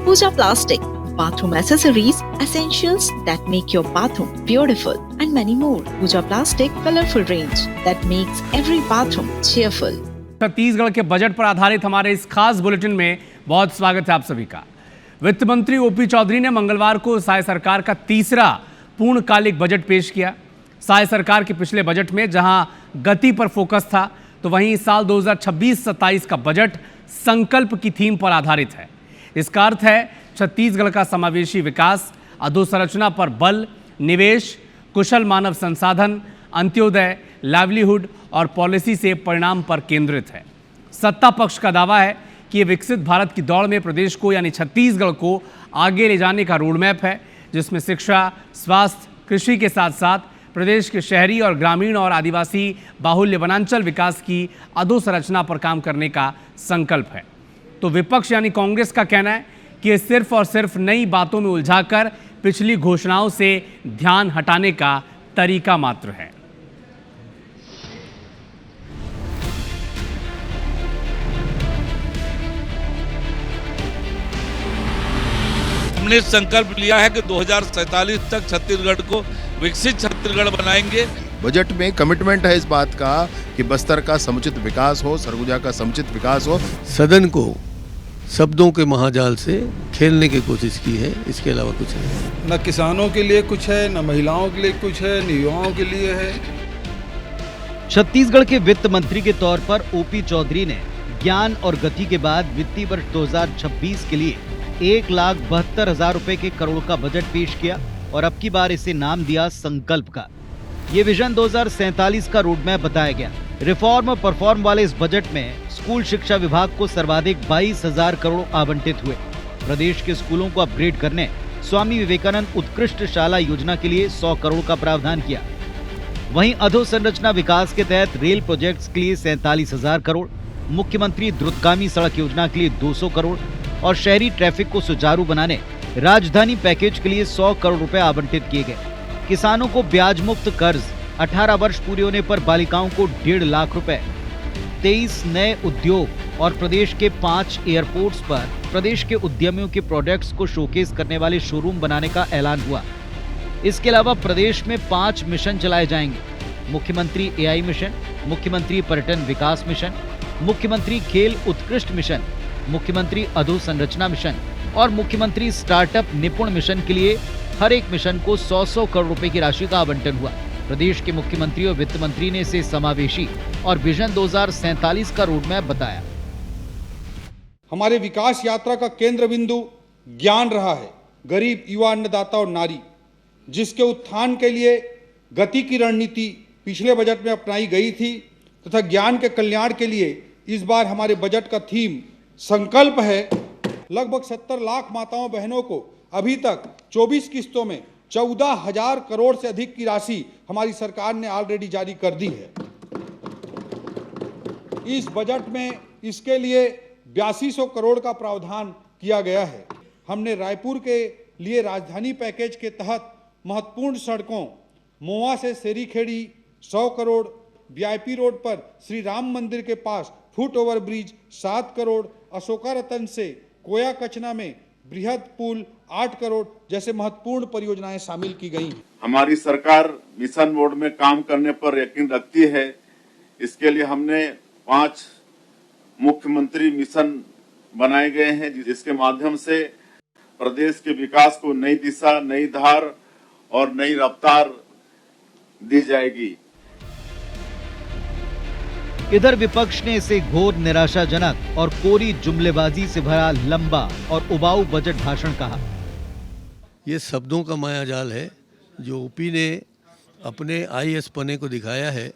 Pooja Plastic, bathroom accessories, essentials that make your bathroom beautiful, and many more. Pooja Plastic, colorful range that makes every bathroom cheerful. Chhattisgarh के budget पर आधारित हमारे इस खास bulletin में बहुत स्वागत है आप सभी का। वित्त मंत्री ओपी चौधरी ने मंगलवार को साय सरकार का तीसरा पूर्णकालिक बजट पेश किया। साय सरकार के पिछले बजट में जहां गति पर फोकस था, तो वहीं इस साल 2026-27 का बजट संकल्प की थीम पर आधारित है। इसका अर्थ है छत्तीसगढ़ का समावेशी विकास, अधोसंरचना पर बल, निवेश, कुशल मानव संसाधन, अंत्योदय, लाइवलीहुड और पॉलिसी से परिणाम पर केंद्रित है। सत्ता पक्ष का दावा है कि ये विकसित भारत की दौड़ में प्रदेश को यानी छत्तीसगढ़ को आगे ले जाने का रोडमैप है, जिसमें शिक्षा, स्वास्थ्य, कृषि के साथ साथ प्रदेश के शहरी और ग्रामीण और आदिवासी बाहुल्य वनांचल विकास की अधोसंरचना पर काम करने का संकल्प है। तो विपक्ष यानी कांग्रेस का कहना है कि ये सिर्फ और सिर्फ नई बातों में उलझाकर पिछली घोषणाओं से ध्यान हटाने का तरीका मात्र है। हमने संकल्प लिया है कि 2047 तक छत्तीसगढ़ को विकसित छत्तीसगढ़ बनाएंगे। बजट में कमिटमेंट है इस बात का कि बस्तर का समुचित विकास हो, सरगुजा का समुचित विकास हो। सदन को शब्दों के महाजाल से खेलने की कोशिश की है, इसके अलावा कुछ नहीं। न किसानों के लिए कुछ है, न महिलाओं के लिए कुछ है, न युवाओं के लिए है। छत्तीसगढ़ के वित्त मंत्री के तौर पर ओपी चौधरी ने ज्ञान और गति के बाद वित्तीय वर्ष 2026 के लिए 1,72,000 रुपए के करोड़ का बजट पेश किया और अब की बार इसे नाम दिया संकल्प का। ये विजन 2047 का रोडमैप बताया गया। रिफॉर्म और परफॉर्म वाले इस बजट में स्कूल शिक्षा विभाग को सर्वाधिक 22,000 करोड़ आवंटित हुए। प्रदेश के स्कूलों को अपग्रेड करने स्वामी विवेकानंद उत्कृष्ट शाला योजना के लिए 100 करोड़ का प्रावधान किया। वहीं अधोसंरचना विकास के तहत रेल प्रोजेक्ट्स के लिए 47,000 करोड़, मुख्यमंत्री द्रुतगामी सड़क योजना के लिए 200 करोड़ और शहरी ट्रैफिक को सुचारू बनाने राजधानी पैकेज के लिए 100 करोड़ रुपए आवंटित किए गए। किसानों को ब्याज मुक्त कर्ज, 18 वर्ष पूरे होने पर बालिकाओं को 1.5 लाख रुपए, 23 नए उद्योग और प्रदेश के 5 एयरपोर्ट्स पर प्रदेश के उद्यमियों के प्रोडक्ट्स को शोकेस करने वाले शोरूम बनाने का ऐलान हुआ। इसके अलावा प्रदेश में 5 मिशन चलाए जाएंगे। मुख्यमंत्री एआई मिशन, मुख्यमंत्री पर्यटन विकास मिशन, मुख्यमंत्री खेल उत्कृष्ट मिशन, मुख्यमंत्री अधोसंरचना मिशन और मुख्यमंत्री स्टार्टअप निपुण मिशन के लिए हर एक मिशन को 100-100 करोड़ रुपए की राशि का आवंटन हुआ। प्रदेश के मुख्यमंत्री और वित्त मंत्री ने इसे समावेशी और विजन 2047 का रोडमैप बताया। हमारे विकास यात्रा का केंद्र बिंदु ज्ञान रहा है, गरीब, युवा, अन्नदाता और नारी, जिसके उत्थान के लिए गति की रणनीति पिछले बजट में अपनाई गई थी तथा ज्ञान के कल्याण के लिए इस बार हमारे बजट का थीम संकल्प है। लगभग 70 लाख माताओं बहनों को अभी तक 24 किस्तों में 14,000 करोड़ से अधिक की राशि हमारी सरकार ने ऑलरेडी जारी कर दी है। इस बजट में इसके लिए 8200 करोड़ का प्रावधान किया गया है। हमने रायपुर के लिए राजधानी पैकेज के तहत महत्वपूर्ण सड़कों मोआ से सेरीखेड़ी 100 करोड़, वीआईपी रोड पर श्री राम मंदिर के पास foot over bridge 7 crore, Ashoka Ratan से कोया कचना में बृहद पुल 8 करोड़ जैसे महत्वपूर्ण परियोजनाएं शामिल की गई हैं। हमारी सरकार मिशन मोड में काम करने पर यकीन रखती है। इसके लिए हमने 5 मुख्यमंत्री मिशन बनाए गए हैं, जिसके माध्यम से प्रदेश के विकास को नई दिशा, नई धार और नई रफ्तार दी जाएगी। इधर विपक्ष ने इसे घोर निराशाजनक और कोरी जुमलेबाजी से भरा लंबा और उबाऊ बजट भाषण कहा। ये शब्दों का मायाजाल है जो ओपी ने अपने आईएएस पने को दिखाया है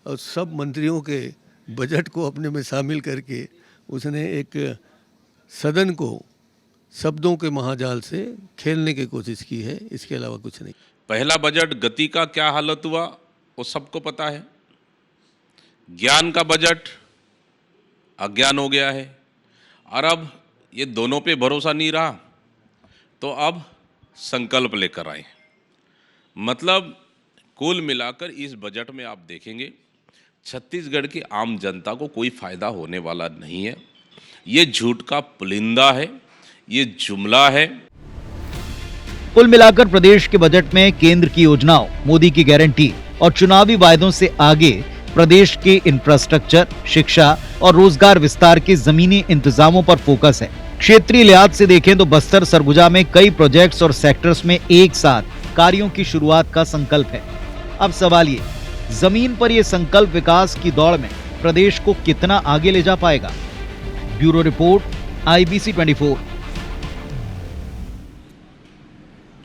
और सब मंत्रियों के बजट को अपने में शामिल करके उसने एक सदन को शब्दों के महाजाल से खेलने की कोशिश की है, इसके अलावा कुछ नहीं। पहला बजट गति का क्या हालत हुआ वो सबको पता है। ज्ञान का बजट अज्ञान हो गया है और अब ये दोनों पे भरोसा नहीं रहा, तो अब संकल्प लेकर आए। मतलब कुल मिलाकर इस बजट में आप देखेंगे छत्तीसगढ़ की आम जनता को कोई फायदा होने वाला नहीं है। ये झूठ का पुलिंदा है। ये जुमला है। कुल मिलाकर प्रदेश के बजट में केंद्र की योजनाओं, मोदी की गारंटी और चुनावी वायदों से आगे प्रदेश के इंफ्रास्ट्रक्चर, शिक्षा और रोजगार विस्तार के जमीनी इंतजामों पर फोकस है। क्षेत्रीय लिहाज से देखें तो बस्तर सरगुजा में कई प्रोजेक्ट्स और सेक्टर्स में एक साथ कार्यों की शुरुआत का संकल्प है। अब सवाल ये, जमीन पर यह संकल्प विकास की दौड़ में प्रदेश को कितना आगे ले जा पाएगा? Bureau report, IBC 24।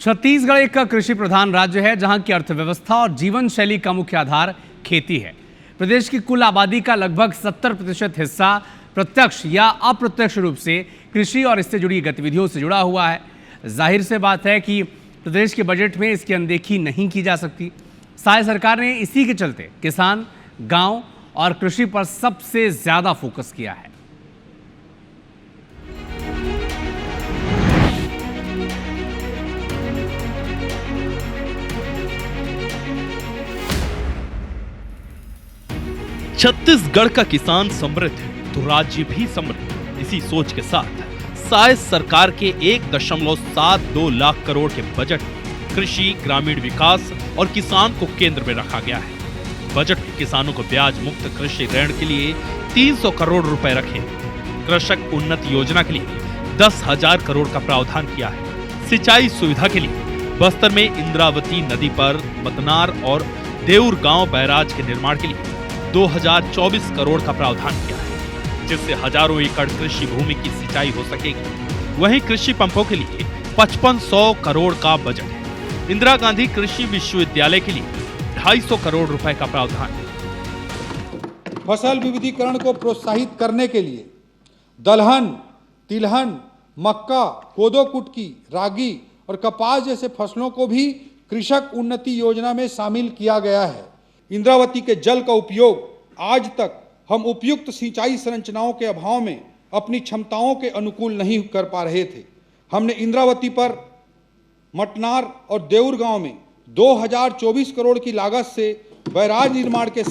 छत्तीसगढ़ एक कृषि प्रधान राज्य है जहां की अर्थव्यवस्था और जीवन शैली का मुख्य आधार खेती है। प्रदेश की कुल आबादी का लगभग 70% हिस्सा प्रत्यक्ष या अप्रत्यक्ष रूप से कृषि और इससे जुड़ी गतिविधियों से जुड़ा हुआ है। जाहिर से बात है कि प्रदेश के बजट में इसकी अनदेखी नहीं की जा सकती। साय सरकार ने इसी के चलते किसान, गांव और कृषि पर सबसे ज्यादा फोकस किया है। छत्तीसगढ़ का किसान समृद्ध है तो राज्य भी समृद्ध। इसी सोच के साथ साय सरकार के 1.72 लाख करोड़ के बजट में कृषि, ग्रामीण विकास और किसान को केंद्र में रखा गया है। बजट में किसानों को ब्याज मुक्त कृषि ऋण के लिए 300 करोड़ रुपए रखे। कृषक उन्नति योजना के लिए 10,000 करोड़ का प्रावधान किया है। सिंचाई सुविधा के लिए बस्तर में इंद्रावती नदी पर मतनार और देउर गांव बैराज के निर्माण के लिए 2024 करोड़ का प्रावधान किया है, जिससे हजारों एकड़ कृषि भूमि की सिंचाई हो सकेगी। वहीं कृषि पंपों के लिए 5500 करोड़ का बजट है। इंदिरा गांधी कृषि विश्वविद्यालय के लिए 250 करोड़ रुपए का प्रावधान है। फसल विविधीकरण को प्रोत्साहित करने के लिए दलहन, तिलहन, मक्का, कोदो कुटकी, रागी और कपास जैसे फसलों को भी कृषक उन्नति योजना में शामिल किया गया है। इंद्रावती के जल का उपयोग आज तक हम उपयुक्त सिंचाई संरचनाओं के अभाव में अपनी क्षमताओं के अनुकूल नहीं कर पा रहे थे। हमने इंद्रावती पर मतनार और देउर गांव में 2024 करोड़ की लागत से बैराज निर्माण के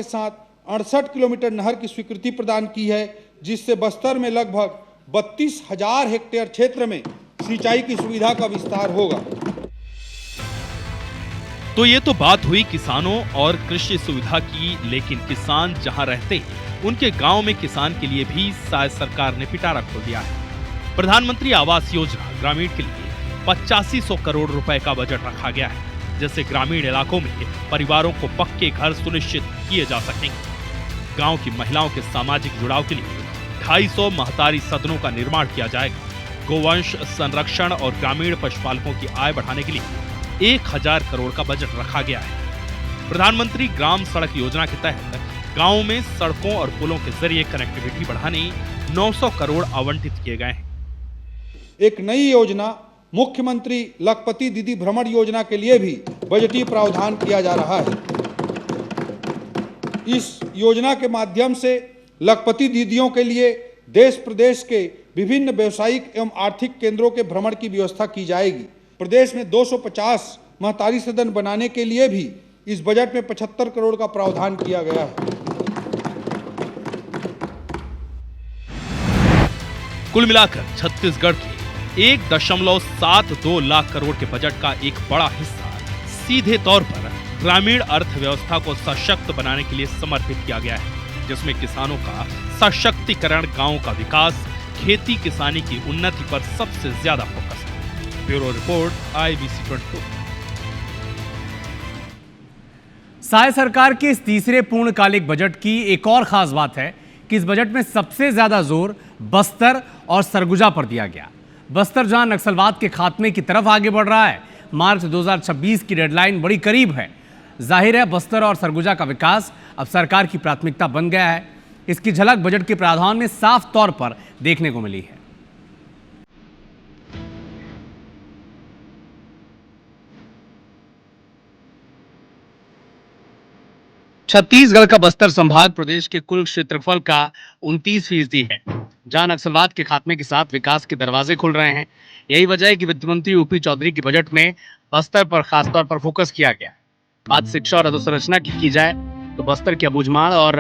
साथ 68 किलोमीटर नहर की स्वीकृति प्रदान की है, जिससे बस्तर में लगभग 32,000 हेक्टेयर क्षेत्र में सिंचाई की सुविधा का विस्तार होगा। तो ये तो बात हुई किसानों और कृषि सुविधा की, लेकिन किसान जहां रहते हैं उनके गांव में किसान के लिए भी साय सरकार ने पिटारा खोल दिया है। प्रधानमंत्री आवास योजना ग्रामीण के लिए 8500 करोड़ रुपए का बजट रखा गया है, जिससे ग्रामीण इलाकों में परिवारों को पक्के घर सुनिश्चित किए जा सकेंगे। गांव की महिलाओं के सामाजिक जुड़ाव के लिए 250 महतारी सदनों का निर्माण किया जाएगा। गोवंश संरक्षण और ग्रामीण पशुपालकों की आय बढ़ाने के लिए 1000 करोड़ का बजट रखा गया है। प्रधानमंत्री ग्राम सड़क योजना के तहत गांवों में सड़कों और पुलों के जरिए कनेक्टिविटी बढ़ाने 900 करोड़ आवंटित किए गए हैं। एक नई योजना मुख्यमंत्री लखपति दीदी भ्रमण योजना के लिए भी बजटीय प्रावधान किया जा रहा है। इस योजना के माध्यम से लखपति दीदियों के लिए देश प्रदेश के विभिन्न व्यवसायिक एवं आर्थिक केंद्रों के भ्रमण की व्यवस्था की जाएगी। प्रदेश में 250 महतारी सदन बनाने के लिए भी इस बजट में 75 करोड़ का प्रावधान किया गया है। कुल मिलाकर छत्तीसगढ़ के 1.72 लाख करोड़ के बजट का एक बड़ा हिस्सा सीधे तौर पर ग्रामीण अर्थव्यवस्था को सशक्त बनाने के लिए समर्पित किया गया है, जिसमें किसानों का सशक्तिकरण, गांव का विकास, खेती किसानी की उन्नति पर सबसे ज्यादा फोकस है। Bureau report, IBC 24। साय सरकार के इस तीसरे पूर्णकालिक बजट की एक और खास बात है कि इस बजट में सबसे ज्यादा जोर बस्तर और सरगुजा पर दिया गया। बस्तर जहां नक्सलवाद के खात्मे की तरफ आगे बढ़ रहा है, मार्च 2026 की डेडलाइन बड़ी करीब है। जाहिर है बस्तर और सरगुजा का विकास अब सरकार की प्राथमिकता बन गया है। इसकी झलक बजट के प्रावधान में साफ तौर पर देखने को मिली है। छत्तीसगढ़ का बस्तर संभाग प्रदेश के कुल क्षेत्रफल का 29% है, जहां नक्सलवाद के खात्मे के साथ विकास के दरवाजे खुल रहे हैं। यही वजह है कि वित्त मंत्री ओपी चौधरी के बजट में बस्तर पर खासतौर पर फोकस किया गया। बात शिक्षा और अधोसंरचना की जाए तो बस्तर के अबूझमाड़ और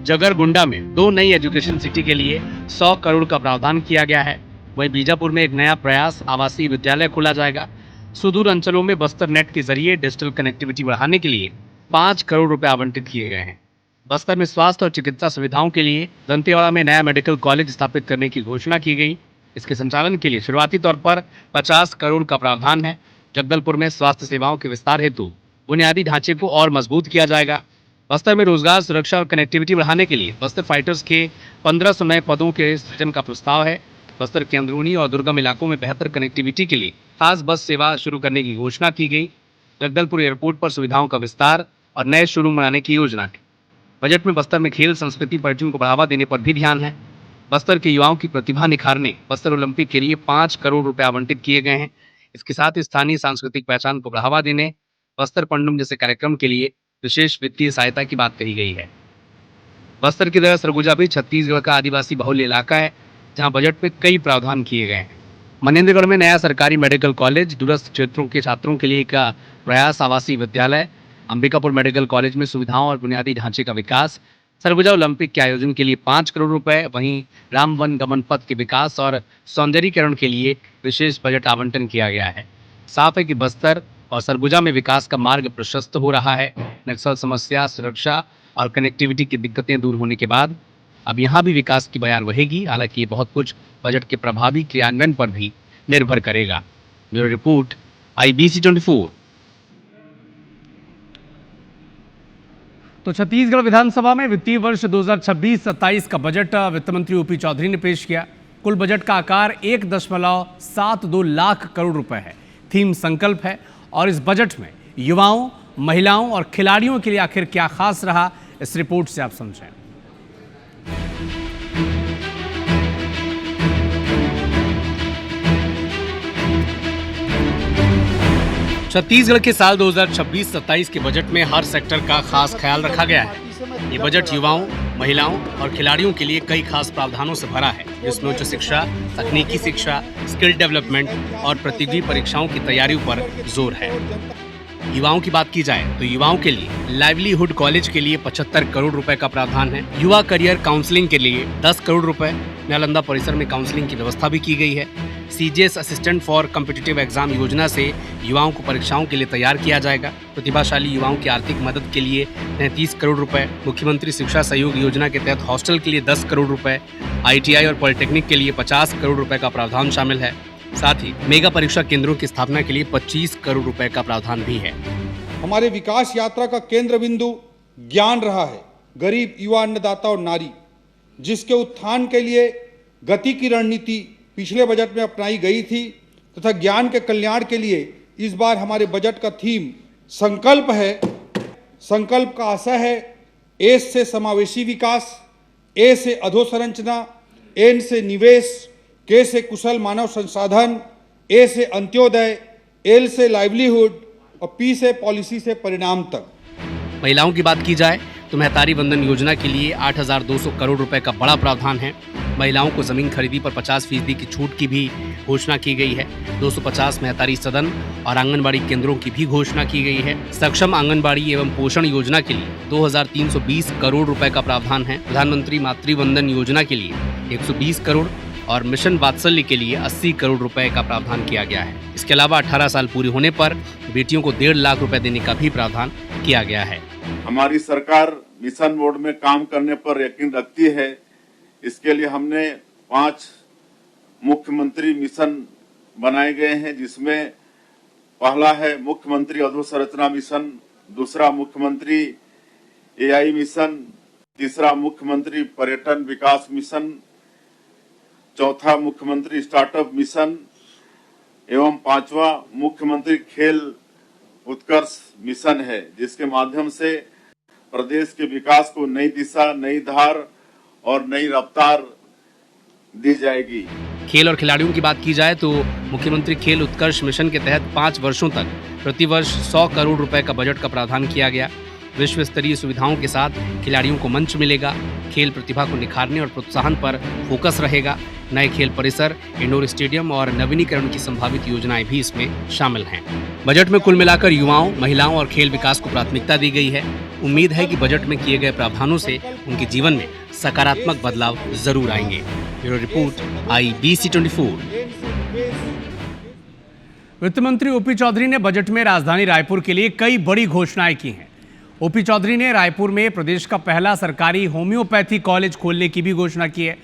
जगरगुंडा में 2 नई एजुकेशन सिटी के लिए 100 करोड़ का प्रावधान किया गया है। वहीं बीजापुर में एक नया प्रयास आवासीय विद्यालय खोला जाएगा। सुदूर अंचलों में बस्तर नेट के जरिए डिजिटल कनेक्टिविटी बढ़ाने के लिए 5 करोड़ रुपए आवंटित किए गए हैं। बस्तर में स्वास्थ्य और चिकित्सा सुविधाओं के लिए दंतेवाड़ा में नया मेडिकल कॉलेज स्थापित करने की घोषणा की गई। इसके संचालन के लिए शुरुआती तौर पर 50 करोड़ का प्रावधान है। जगदलपुर में स्वास्थ्य सेवाओं के विस्तार हेतु बुनियादी ढांचे को और मजबूत किया जाएगा। बस्तर में रोजगार, सुरक्षा और कनेक्टिविटी बढ़ाने के लिए बस्तर फाइटर्स के 1500 नए पदों के सृजन का प्रस्ताव है। बस्तर के अंदरूनी और दुर्गम इलाकों में बेहतर कनेक्टिविटी के लिए खास बस सेवा शुरू करने की घोषणा की गई। जगदलपुर एयरपोर्ट पर सुविधाओं का विस्तार और नए शोरूम बनाने की योजना है। बजट में बस्तर में खेल, संस्कृति, पर्यटन को बढ़ावा देने पर भी ध्यान है। बस्तर के युवाओं की प्रतिभा निखारने बस्तर ओलंपिक के लिए 5 करोड़ रुपए आवंटित किए गए हैं। इसके साथ ही स्थानीय सांस्कृतिक पहचान को बढ़ावा देने बस्तर पंडुम जैसे कार्यक्रम के लिए विशेष वित्तीय सहायता की बात कही गई है। बस्तर की तरह सरगुजा भी छत्तीसगढ़ का आदिवासी बहुल्य इलाका है, जहां बजट में कई प्रावधान किए गए हैं। मनेन्द्रगढ़ में नया सरकारी मेडिकल कॉलेज, दूरस्थ क्षेत्रों के छात्रों के लिए का प्रयास आवासीय विद्यालय, अंबिकापुर मेडिकल कॉलेज में सुविधाओं और बुनियादी ढांचे का विकास, सरगुजा ओलंपिक के आयोजन के लिए 5 करोड़ रुपए, वहीं राम वन गमन पथ के विकास और सौंदर्यीकरण के लिए विशेष बजट आवंटन किया गया है। साफ है कि बस्तर और सरगुजा में विकास का मार्ग प्रशस्त हो रहा है। नक्सल समस्या, सुरक्षा और कनेक्टिविटी की दिक्कतें दूर होने के बाद अब यहाँ भी विकास की बयार रहेगी। हालांकि ये बहुत कुछ बजट के प्रभावी क्रियान्वयन पर भी निर्भर करेगा। Bureau report, IBC 24। तो छत्तीसगढ़ विधानसभा में वित्तीय वर्ष 2026-27 का बजट वित्त मंत्री OP चौधरी ने पेश किया। कुल बजट का आकार 1.72 लाख करोड़ रुपए है। थीम संकल्प है और इस बजट में युवाओं, महिलाओं और खिलाड़ियों के लिए आखिर क्या खास रहा, इस रिपोर्ट से आप समझें। छत्तीसगढ़ के साल 2026-27 के बजट में हर सेक्टर का खास ख्याल रखा गया है। ये बजट युवाओं, महिलाओं और खिलाड़ियों के लिए कई खास प्रावधानों से भरा है, जिसमें उच्च शिक्षा, तकनीकी शिक्षा, स्किल डेवलपमेंट और प्रतियोगी परीक्षाओं की तैयारियों पर जोर है। युवाओं की बात की जाए तो युवाओं के लिए लाइवलीहुड कॉलेज के लिए 75 करोड़ रुपए का प्रावधान है। युवा करियर काउंसलिंग के लिए 10 करोड़ रुपए, नालंदा परिसर में काउंसलिंग की व्यवस्था भी की गई है। CGS assistant for competitive exam योजना से युवाओं को परीक्षाओं के लिए तैयार किया जाएगा। प्रतिभाशाली युवाओं की आर्थिक मदद के लिए 33 करोड़ रुपए, मुख्यमंत्री शिक्षा सहयोग योजना के तहत हॉस्टल के लिए 10 करोड़ रुपए, ITI और पॉलिटेक्निक के लिए 50 करोड़ रुपए का प्रावधान शामिल है। साथ ही मेगा परीक्षा केंद्रों की स्थापना के लिए 25 करोड़ रुपए का प्रावधान भी है। हमारे विकास यात्रा का केंद्र बिंदु ज्ञान रहा है। गरीब, युवा, अन्नदाता और नारी, जिसके उत्थान के लिए गति की रणनीति पिछले बजट में अपनाई गई थी तथा ज्ञान के कल्याण के लिए इस बार हमारे बजट का थीम संकल्प है। संकल्प का आशय है एस से समावेशी विकास, ए से अधोसंरचना, एन से निवेश, के से कुशल मानव संसाधन, ए से अंत्योदय, एल से लाइवलीहुड और पी से पॉलिसी से परिणाम तक। महिलाओं की बात की जाए तो महतारी वंदन योजना के लिए 8,200 करोड़ रुपए का बड़ा प्रावधान है। महिलाओं को जमीन खरीदी पर 50% की छूट की भी घोषणा की गई है। 250 महतारी सदन और आंगनबाड़ी केंद्रों की भी घोषणा की गई है। सक्षम आंगनबाड़ी एवं पोषण योजना के लिए 2,320 करोड़ रुपए का प्रावधान है। प्रधानमंत्री मातृ वंदन योजना के लिए 120 करोड़ और मिशन वात्सल्य के लिए 80 करोड़ रुपए का प्रावधान किया गया है। इसके अलावा 18 साल पूरे होने पर बेटियों को 1.5 लाख रुपए देने का भी प्रावधान किया गया है। हमारी सरकार मिशन मोड में काम करने पर यकीन रखती है। इसके लिए हमने 5 मुख्यमंत्री मिशन बनाए गए हैं, जिसमें पहला है मुख्यमंत्री अधोसंरचना मिशन, दूसरा मुख्यमंत्री AI मिशन, तीसरा मुख्यमंत्री पर्यटन विकास मिशन, चौथा मुख्यमंत्री स्टार्टअप मिशन एवं 5वां मुख्यमंत्री खेल उत्कर्ष मिशन है, जिसके माध्यम से प्रदेश के विकास को नई दिशा, नई धार और नई रफ्तार दी जाएगी। खेल और खिलाड़ियों की बात की जाए तो मुख्यमंत्री खेल उत्कर्ष मिशन के तहत 5 वर्षों तक प्रतिवर्ष 100 करोड़ रुपए का बजट का प्रावधान किया गया। विश्व स्तरीय सुविधाओं के साथ खिलाड़ियों को मंच मिलेगा। खेल प्रतिभा को निखारने और प्रोत्साहन पर फोकस रहेगा। नए खेल परिसर, इंडोर स्टेडियम और नवीनीकरण की संभावित योजनाएं भी इसमें शामिल हैं। बजट में कुल मिलाकर युवाओं, महिलाओं और खेल विकास को प्राथमिकता दी गई है। उम्मीद है कि बजट में किए गए प्रावधानों से उनके जीवन में सकारात्मक बदलाव जरूर आएंगे। Bureau report, IBC24। वित्त मंत्री ओपी चौधरी ने बजट में राजधानी रायपुर के लिए कई बड़ी घोषणाएं की हैं। ओपी चौधरी ने रायपुर में प्रदेश का पहला सरकारी होम्योपैथी कॉलेज खोलने की भी घोषणा की है।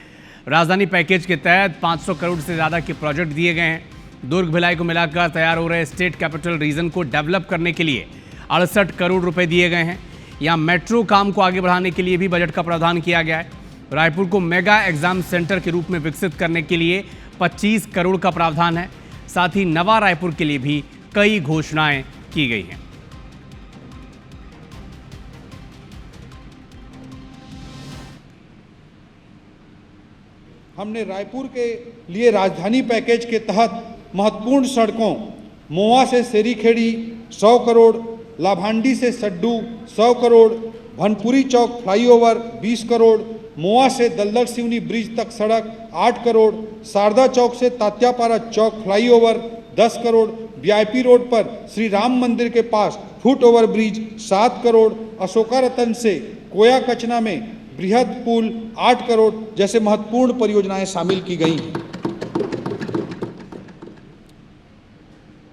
राजधानी पैकेज के तहत 500 करोड़ से ज़्यादा के प्रोजेक्ट दिए गए हैं। दुर्ग भिलाई को मिलाकर तैयार हो रहे स्टेट कैपिटल रीजन को डेवलप करने के लिए 68 करोड़ रुपए दिए गए हैं। यहाँ मेट्रो काम को आगे बढ़ाने के लिए भी बजट का प्रावधान किया गया है। रायपुर को मेगा एग्जाम सेंटर के रूप में विकसित करने के लिए 25 करोड़ का प्रावधान है। साथ ही नवा रायपुर के लिए भी कई घोषणाएं की गई हैं। हमने रायपुर के लिए राजधानी पैकेज के तहत महत्वपूर्ण सड़कों मोवा से सेरीखेड़ी 100 करोड़, लाभांडी से सड्डू 100 करोड़, भनपुरी चौक फ्लाईओवर 20 करोड़, मोवा से दलदल सिवनी ब्रिज तक सड़क 8 करोड़, शारदा चौक से Tatyapara Chowk flyover 10 crore, VIP road पर श्री राम मंदिर के पास foot over bridge 7 crore, Ashoka Ratan से कोया कचना में बृहद पुल 8 करोड़ जैसे महत्वपूर्ण परियोजनाएं शामिल की गई हैं।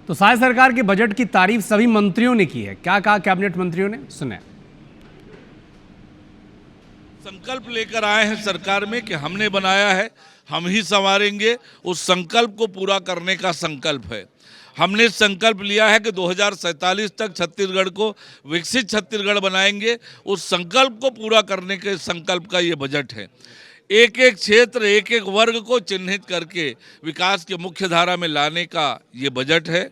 तो साय सरकार के बजट की तारीफ सभी मंत्रियों ने की है। क्या कहा कैबिनेट मंत्रियों ने, सुने। संकल्प लेकर आए हैं सरकार में कि हमने बनाया है, हम ही संवारेंगे। उस संकल्प को पूरा करने का संकल्प है। हमने संकल्प लिया है कि 2047 तक छत्तीसगढ़ को विकसित छत्तीसगढ़ बनाएंगे। उस संकल्प को पूरा करने के संकल्प का ये बजट है। एक एक क्षेत्र, एक एक वर्ग को चिन्हित करके विकास के मुख्य धारा में लाने का ये बजट है।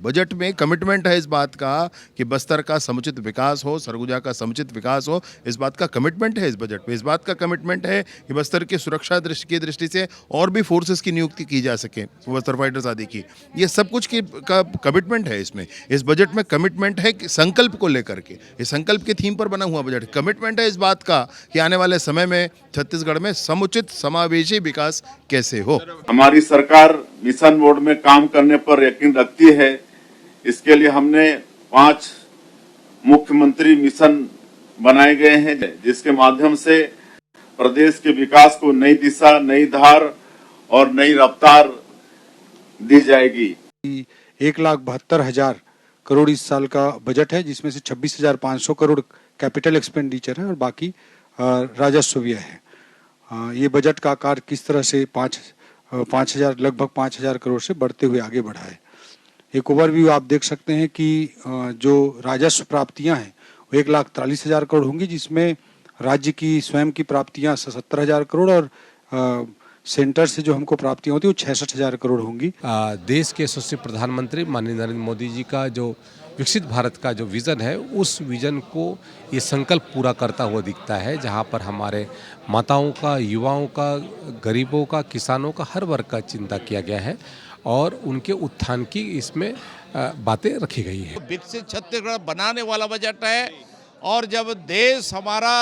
बजट में कमिटमेंट है इस बात का कि बस्तर का समुचित विकास हो, सरगुजा का समुचित विकास हो। इस बात का कमिटमेंट है इस बजट में। इस बात का कमिटमेंट है कि बस्तर की सुरक्षा की दृष्टि से और भी फोर्सेस की नियुक्ति की जा सके, बस्तर फाइटर्स आदि की। ये सब कुछ की का कमिटमेंट है इसमें। इस बजट में कमिटमेंट है कि संकल्प को लेकर के, ये संकल्प के थीम पर बना हुआ बजट। कमिटमेंट है इस बात का कि आने वाले समय में छत्तीसगढ़ में समुचित समावेशी विकास कैसे हो। हमारी सरकार मिशन मोड में काम करने पर यकीन रखती है। इसके लिए हमने 5 मुख्यमंत्री मिशन बनाए गए हैं, जिसके माध्यम से प्रदेश के विकास को नई दिशा, नई धार और नई रफ्तार दी जाएगी। 1,72,000 करोड़ इस साल का बजट है, जिसमें से 26,500 करोड़ कैपिटल एक्सपेंडिचर है और बाकी राजस्व व्यय है। ये बजट का आकार किस तरह से 5,000 लगभग 5,000 करोड़ से बढ़ते हुए आगे बढ़ा है। एक ओवरव्यू आप देख सकते हैं कि जो राजस्व प्राप्तियां हैं वो 1,43,000 करोड़ होंगी, जिसमें राज्य की स्वयं की प्राप्तियां 77,000 करोड़ और सेंटर से जो हमको प्राप्तियां होती है वो 66,000 करोड़ होंगी। देश के यशस्वी प्रधानमंत्री माननीय नरेंद्र मोदी जी का जो विकसित भारत का जो विज़न है, उस विज़न को ये संकल्प पूरा करता हुआ दिखता है, जहाँ पर हमारे माताओं का, युवाओं का, गरीबों का, किसानों का, हर वर्ग का चिंता किया गया है और उनके उत्थान की इसमें बातें रखी गई है। विकसित छत्तीसगढ़ बनाने वाला बजट है और जब देश हमारा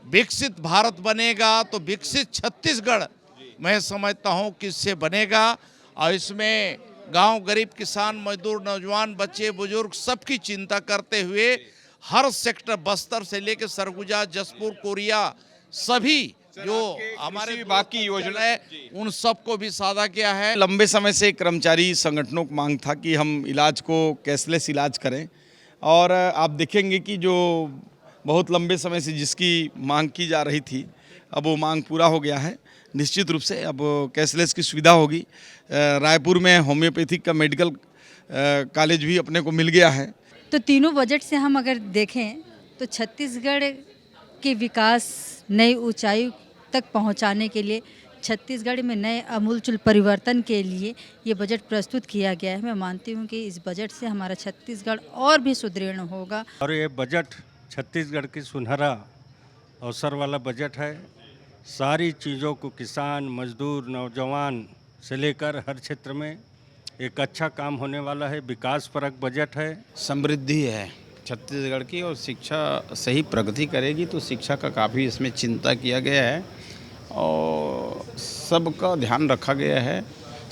विकसित भारत बनेगा तो विकसित छत्तीसगढ़ मैं समझता हूँ किससे बनेगा। और इसमें गांव, गरीब, किसान, मजदूर, नौजवान, बच्चे, बुजुर्ग सबकी चिंता करते हुए हर सेक्टर, बस्तर से लेकर सरगुजा, जसपुर, कोरिया, सभी जो हमारे बाकी योजना है उन सबको भी साझा किया है। लंबे समय से कर्मचारी संगठनों की मांग था कि हम इलाज को कैशलेस इलाज करें और आप देखेंगे कि जो बहुत लंबे समय से जिसकी मांग की जा रही थी, अब वो मांग पूरा हो गया है। निश्चित रूप से अब कैशलेस की सुविधा होगी। रायपुर में होम्योपैथिक का मेडिकल कॉलेज भी अपने को मिल गया है। तो तीनों बजट से हम अगर देखें तो छत्तीसगढ़ के विकास नई ऊंचाई तक पहुंचाने के लिए, छत्तीसगढ़ में नए आमूलचूल परिवर्तन के लिए ये बजट प्रस्तुत किया गया है। मैं मानती हूँ कि इस बजट से हमारा छत्तीसगढ़ और भी सुदृढ़ होगा। और ये बजट छत्तीसगढ़ की सुनहरा अवसर वाला बजट है। सारी चीज़ों को किसान, मजदूर, नौजवान से लेकर हर क्षेत्र में एक अच्छा काम होने वाला है। विकास परक बजट है। समृद्धि है छत्तीसगढ़ की और शिक्षा सही प्रगति करेगी, तो शिक्षा का काफ़ी इसमें चिंता किया गया है और सबका ध्यान रखा गया है।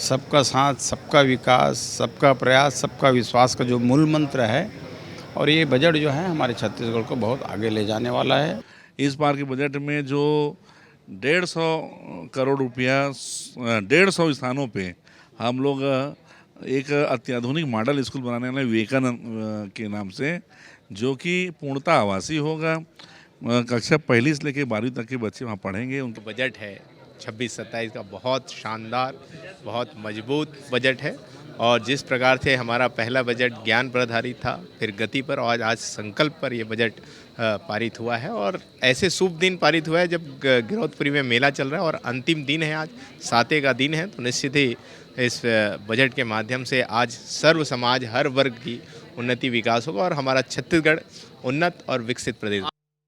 सबका साथ, सबका विकास, सबका प्रयास, सबका विश्वास का जो मूल मंत्र है और ये बजट जो है हमारे छत्तीसगढ़ को बहुत आगे ले जाने वाला है। इस बार के बजट में जो 150 करोड़ रुपया 150 स्थानों पे हम लोग एक अत्याधुनिक मॉडल स्कूल बनाने वाले विवेकानंद के नाम से, जो कि पूर्णतः आवासीय होगा। कक्षा पहली से लेकर 12वीं तक के बच्चे वहाँ पढ़ेंगे। उनका बजट है 26-27 का बहुत शानदार, बहुत मजबूत बजट है। और जिस प्रकार से हमारा पहला बजट ज्ञान पर आधारित था, फिर गति पर, और आज संकल्प पर ये बजट पारित हुआ है। और ऐसे शुभ दिन पारित हुआ है जब गिरौदपुरी में मेला चल रहा है और अंतिम दिन है, आज साते का दिन है। तो निश्चित ही इस बजट के माध्यम से आज सर्व समाज, हर वर्ग की उन्नति विकास होगा और हमारा छत्तीसगढ़ उन्नत और विकसित प्रदेश।